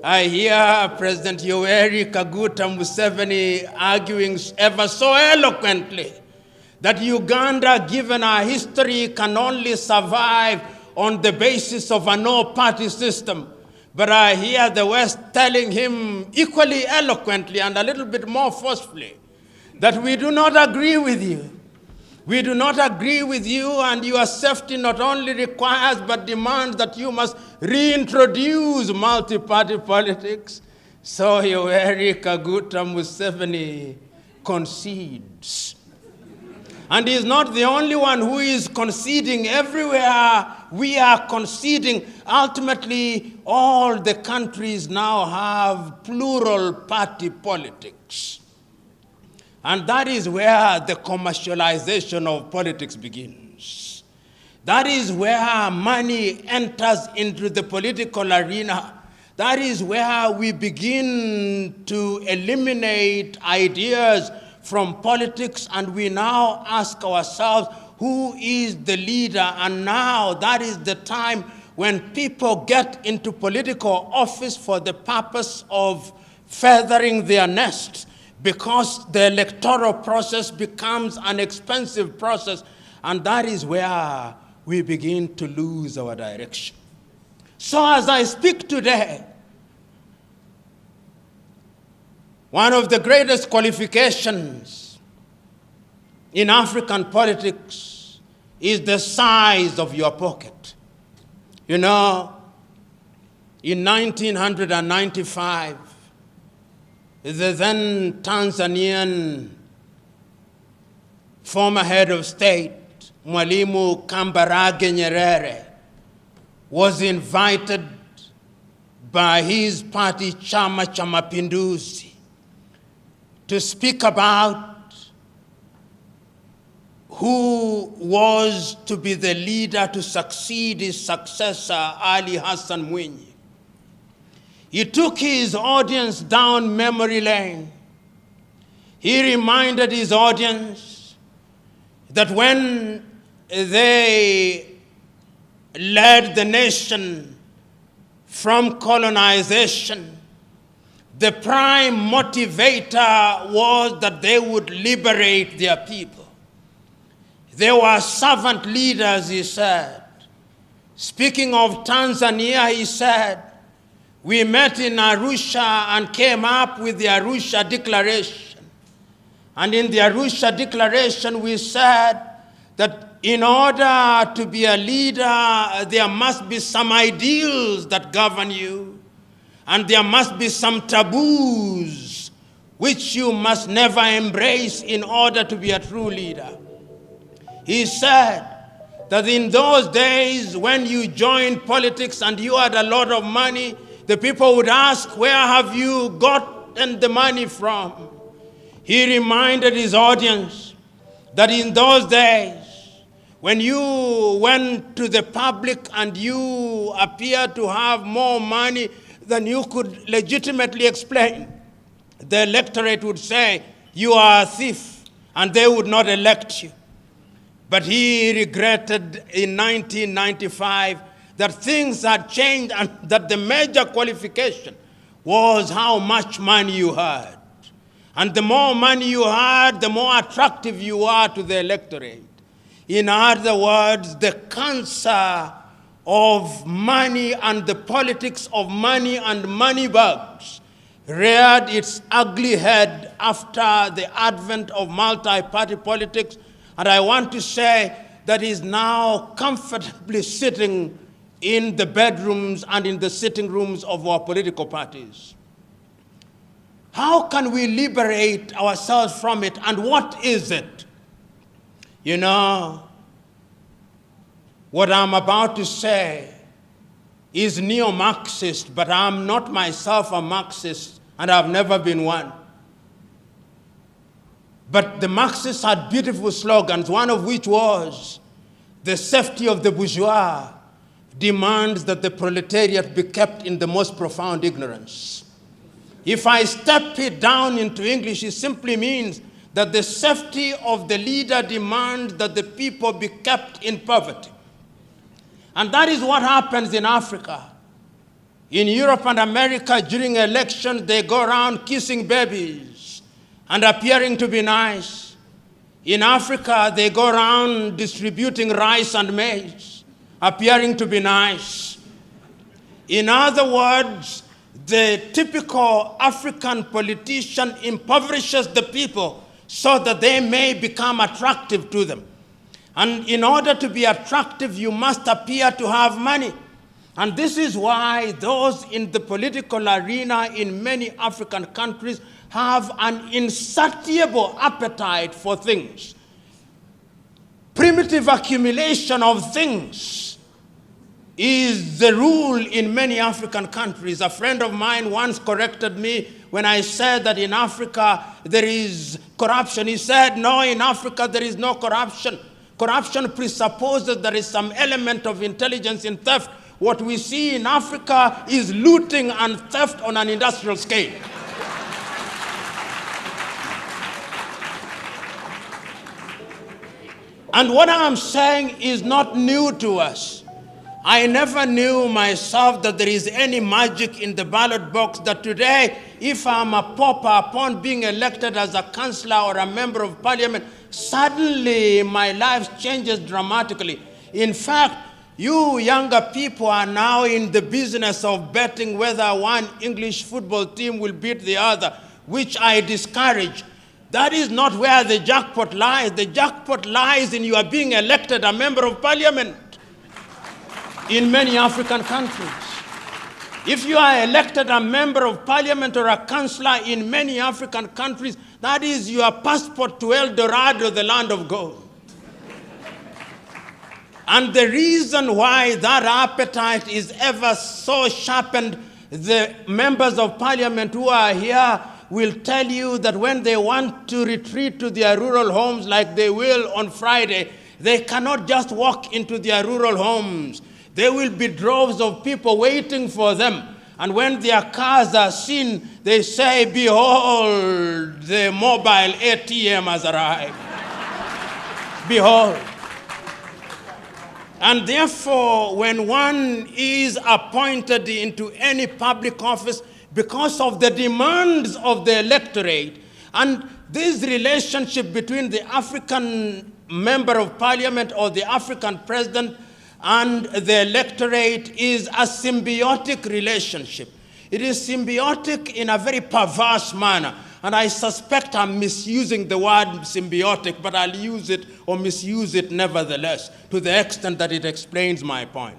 I hear President Yoweri Kaguta Museveni arguing ever so eloquently that Uganda, given our history, can only survive on the basis of a no-party system. But I hear the West telling him equally eloquently and a little bit more forcefully that we do not agree with you. We do not agree with you, and your safety not only requires but demands that you must reintroduce multi-party politics. So Yoweri Kaguta Museveni concedes. And he is not the only one who is conceding. Everywhere we are conceding. Ultimately, all the countries now have plural party politics. And that is where the commercialization of politics begins. That is where money enters into the political arena. That is where we begin to eliminate ideas from politics, and we now ask ourselves, who is the leader? And now that is the time when people get into political office for the purpose of feathering their nests, because the electoral process becomes an expensive process, and that is where we begin to lose our direction. So as I speak today, one of the greatest qualifications in African politics is the size of your pocket. You know, in 1995, the then Tanzanian former head of state, Mwalimu Kambarage Nyerere, was invited by his party, Chama cha Mapinduzi, to speak about who was to be the leader to succeed his successor, Ali Hassan Mwinyi. He took his audience down memory lane. He reminded his audience that when they led the nation from colonization, the prime motivator was that they would liberate their people. They were servant leaders, he said. Speaking of Tanzania, he said, we met in Arusha and came up with the Arusha Declaration. And in the Arusha Declaration, we said that in order to be a leader, there must be some ideals that govern you. And there must be some taboos which you must never embrace in order to be a true leader. He said that in those days when you joined politics and you had a lot of money, the people would ask, where have you gotten the money from? He reminded his audience that in those days, when you went to the public and you appeared to have more money than you could legitimately explain, the electorate would say, you are a thief, and they would not elect you. But he regretted in 1995 that things had changed and that the major qualification was how much money you had. And the more money you had, the more attractive you are to the electorate. In other words, the cancer of money and the politics of money and money bags reared its ugly head after the advent of multi-party politics. And I want to say that is now comfortably sitting in the bedrooms and in the sitting rooms of our political parties. How can we liberate ourselves from it, and what is it? You know, what I'm about to say is neo-Marxist, but I'm not myself a Marxist, and I've never been one. But the Marxists had beautiful slogans, one of which was, the safety of the bourgeois demands that the proletariat be kept in the most profound ignorance. If I step it down into English, it simply means that the safety of the leader demands that the people be kept in poverty. And that is what happens in Africa. In Europe and America, during elections, they go around kissing babies and appearing to be nice. In Africa, they go around distributing rice and maize, appearing to be nice. In other words, the typical African politician impoverishes the people so that they may become attractive to them. And in order to be attractive, you must appear to have money. And this is why those in the political arena in many African countries have an insatiable appetite for things. Primitive accumulation of things is the rule in many African countries. A friend of mine once corrected me when I said that in Africa there is corruption. He said, no, in Africa there is no corruption. Corruption presupposes there is some element of intelligence in theft. What we see in Africa is looting and theft on an industrial scale. And what I'm saying is not new to us. I never knew myself that there is any magic in the ballot box that today, if I'm a pauper upon being elected as a councillor or a member of parliament, suddenly my life changes dramatically. In fact, you younger people are now in the business of betting whether one English football team will beat the other, which I discourage. That is not where the jackpot lies. The jackpot lies in you are being elected a member of parliament in many African countries. If you are elected a member of parliament or a councillor in many African countries, that is your passport to El Dorado, the land of gold. And the reason why that appetite is ever so sharpened, the members of parliament who are here will tell you that when they want to retreat to their rural homes like they will on Friday, they cannot just walk into their rural homes. There will be droves of people waiting for them. And when their cars are seen, they say, behold, the mobile ATM has arrived. Behold. And therefore, when one is appointed into any public office, because of the demands of the electorate, and this relationship between the African member of parliament or the African president and the electorate is a symbiotic relationship. It is symbiotic in a very perverse manner. And I suspect I'm misusing the word symbiotic, but I'll use it or misuse it nevertheless, to the extent that it explains my point.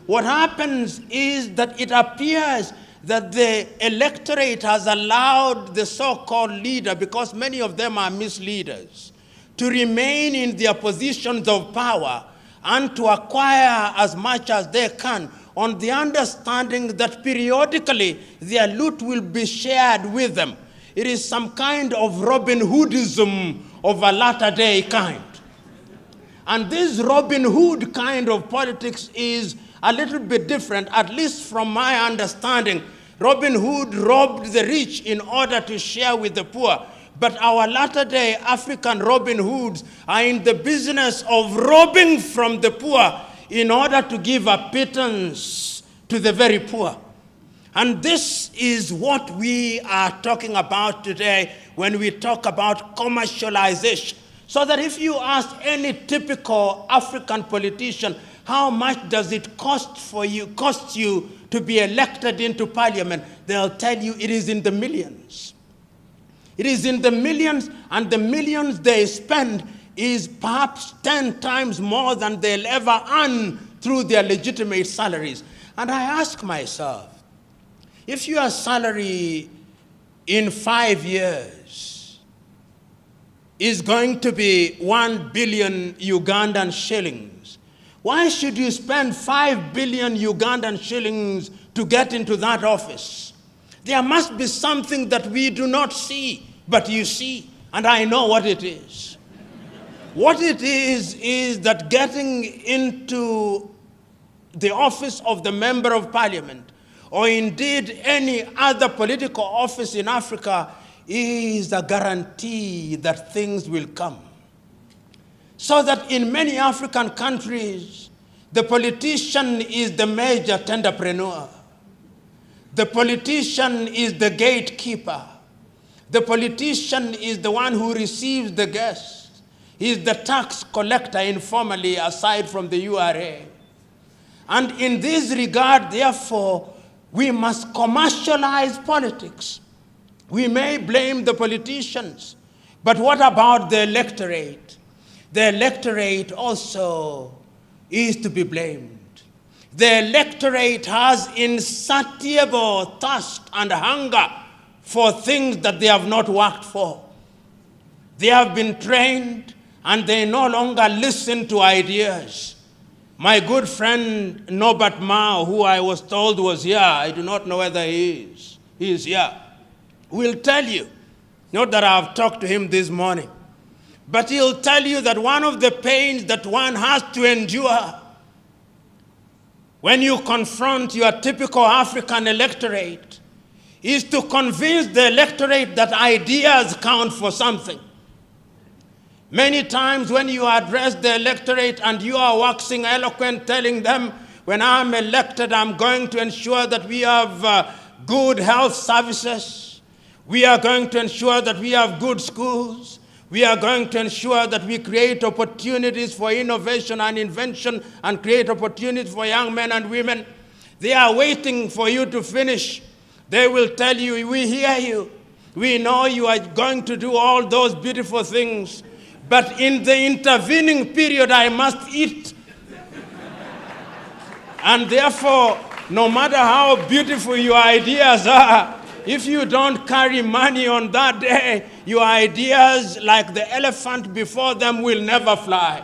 What happens is that it appears that the electorate has allowed the so-called leader, because many of them are misleaders, to remain in their positions of power and to acquire as much as they can on the understanding that periodically their loot will be shared with them. It is some kind of Robin Hoodism of a latter-day kind. And this Robin Hood kind of politics is a little bit different, at least from my understanding. Robin Hood robbed the rich in order to share with the poor. But our latter-day African Robin Hoods are in the business of robbing from the poor in order to give a pittance to the very poor. And this is what we are talking about today when we talk about commercialization. So that if you ask any typical African politician, how much does it cost you to be elected into parliament, they'll tell you it is in the millions. It is in the millions, and the millions they spend is perhaps 10 times more than they'll ever earn through their legitimate salaries. And I ask myself, if your salary in 5 years is going to be 1 billion Ugandan shillings, why should you spend 5 billion Ugandan shillings to get into that office? There must be something that we do not see, but you see, and I know what it is. What it is that getting into the office of the member of parliament, or indeed any other political office in Africa, is a guarantee that things will come. So that in many African countries, the politician is the major tenderpreneur. The politician is the gatekeeper. The politician is the one who receives the guests. He is the tax collector informally, aside from the URA. And in this regard, therefore, we must commercialize politics. We may blame the politicians, but what about the electorate? The electorate also is to be blamed. The electorate has insatiable thirst and hunger for things that they have not worked for. They have been trained and they no longer listen to ideas. My good friend Norbert Mao, who I was told was here, I do not know whether he is here, will tell you, not that I have talked to him this morning, but he'll tell you that one of the pains that one has to endure when you confront your typical African electorate is to convince the electorate that ideas count for something. Many times when you address the electorate and you are waxing eloquent, telling them, when I'm elected, I'm going to ensure that we have good health services. We are going to ensure that we have good schools. We are going to ensure that we create opportunities for innovation and invention and create opportunities for young men and women. They are waiting for you to finish. They will tell you, we hear you. We know you are going to do all those beautiful things. But in the intervening period, I must eat. And therefore, no matter how beautiful your ideas are, if you don't carry money on that day, your ideas, like the elephant before them, will never fly.